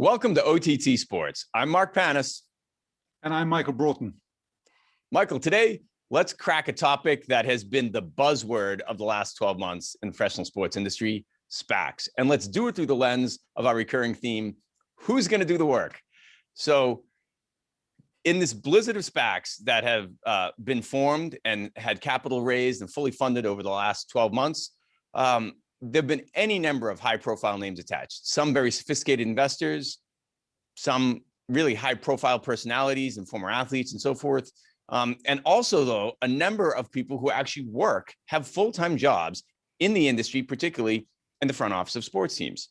Welcome to OTT Sports. I'm Mark Panis. And I'm Michael Broughton. Michael, today, let's crack a topic that has been the buzzword of the last 12 months in the professional sports industry, SPACs. And let's do it through the lens of our recurring theme, who's going to do the work? So in this blizzard of SPACs that have been formed and had capital raised and fully funded over the last 12 months, there have been any number of high-profile names attached, some very sophisticated investors, some really high-profile personalities and former athletes and so forth. And also, though, a number of people who actually have full-time jobs in the industry, particularly in the front office of sports teams.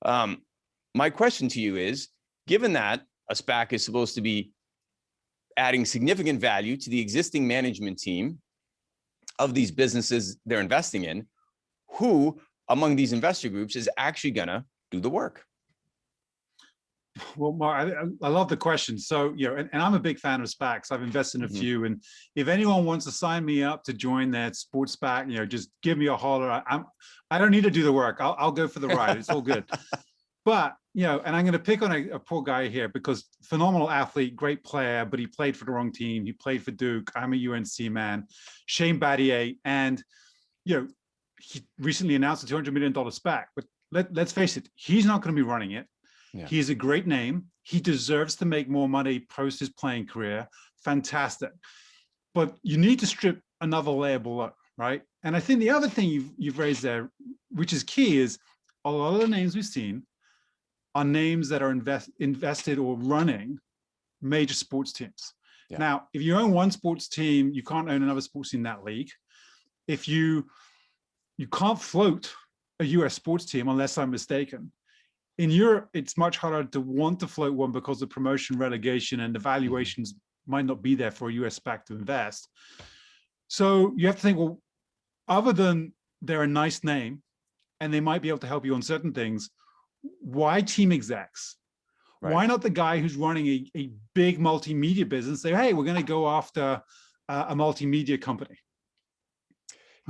My question to you is, given that a SPAC is supposed to be adding significant value to the existing management team of these businesses they're investing in, who among these investor groups is actually going to do the work? Well, Mark, I love the question. So, and I'm a big fan of SPACs. I've invested in a few. And if anyone wants to sign me up to join that sports SPAC, just give me a holler. I don't need to do the work. I'll go for the ride. It's all good. But, and I'm going to pick on a poor guy here because phenomenal athlete, great player, but he played for the wrong team. He played for Duke. I'm a UNC man, Shane Battier. And, he recently announced a $200 million SPAC, but let's face it, he's not going to be running it. Yeah. He's a great name. He deserves to make more money post his playing career. Fantastic. But you need to strip another layer below, right? And I think the other thing you've raised there, which is key, is a lot of the names we've seen are names that are invested or running major sports teams. Yeah. Now, if you own one sports team, you can't own another sports team in that league. If you can't float a US sports team unless I'm mistaken. In Europe, it's much harder to want to float one because of promotion, relegation, and the valuations might not be there for a US SPAC to invest. So you have to think, well, other than they're a nice name and they might be able to help you on certain things, why team execs? Right. Why not the guy who's running a big multimedia business say, hey, we're going to go after a multimedia company?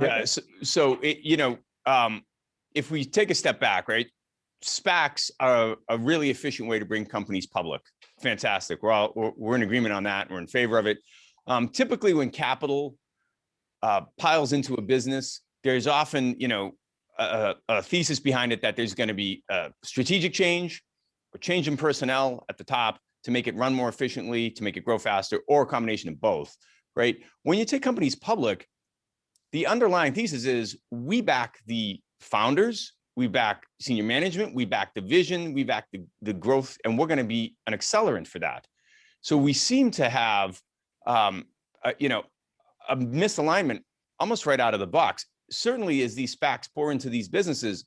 Yeah. So if we take a step back, right, SPACs are a really efficient way to bring companies public. Fantastic. We're in agreement on that. We're in favor of it. Typically, when capital piles into a business, there's often, a thesis behind it that there's going to be a strategic change or change in personnel at the top to make it run more efficiently, to make it grow faster, or a combination of both, right? When you take companies public, the underlying thesis is we back the founders, we back senior management, we back the vision, we back the growth, and we're going to be an accelerant for that. So we seem to have, a misalignment almost right out of the box. Certainly, as these SPACs pour into these businesses,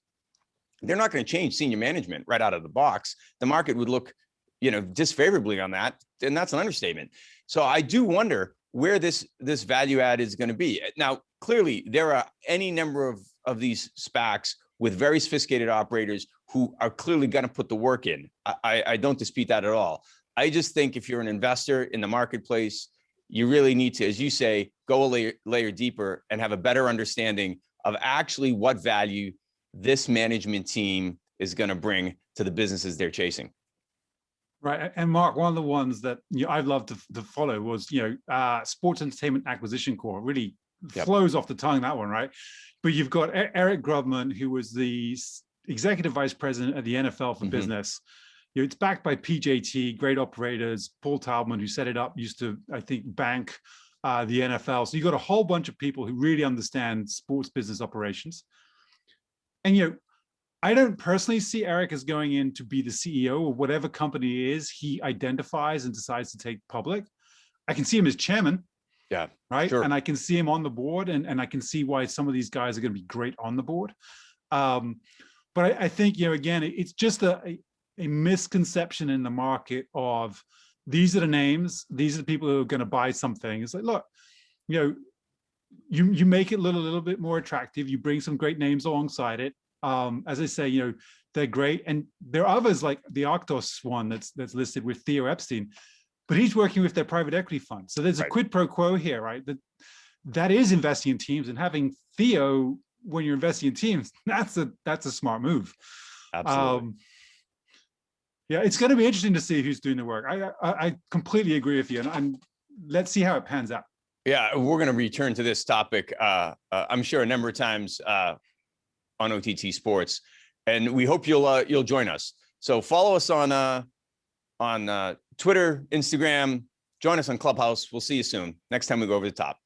they're not going to change senior management right out of the box. The market would look, disfavorably on that, and that's an understatement. So I do wonder where this value add is going to be. Now, clearly, there are any number of these SPACs with very sophisticated operators who are clearly going to put the work in. I don't dispute that at all. I just think if you're an investor in the marketplace, you really need to, as you say, go a layer deeper and have a better understanding of actually what value this management team is going to bring to the businesses they're chasing. Right. And Mark, one of the ones that I've loved to follow was, Sports Entertainment Acquisition Corp. Really flows off the tongue, that one, right? But you've got Eric Grubman, who was the executive vice president at the NFL for business. It's backed by PJT, great operators. Paul Taubman, who set it up, used to, I think, bank the NFL. So you've got a whole bunch of people who really understand sports business operations. And, I don't personally see Eric as going in to be the CEO of whatever company it is he identifies and decides to take public. I can see him as chairman. Yeah. Right. Sure. And I can see him on the board, and I can see why some of these guys are going to be great on the board. But I think, again, it's just a misconception in the market of these are the names, these are the people who are going to buy something. It's like, look, you make it look a little bit more attractive. You bring some great names alongside it. As I say, they're great. And there are others like the Arctos one that's listed with Theo Epstein, but he's working with their private equity fund. So there's a quid pro quo here, right? That is investing in teams, and having Theo when you're investing in teams, that's a smart move. Absolutely. Yeah, it's going to be interesting to see who's doing the work. I completely agree with you, and let's see how it pans out. Yeah, we're going to return to this topic, I'm sure, a number of times on OTT Sports, and we hope you'll join us. So follow us on Twitter, Instagram. Join us on Clubhouse. We'll see you soon. Next time we go over the top.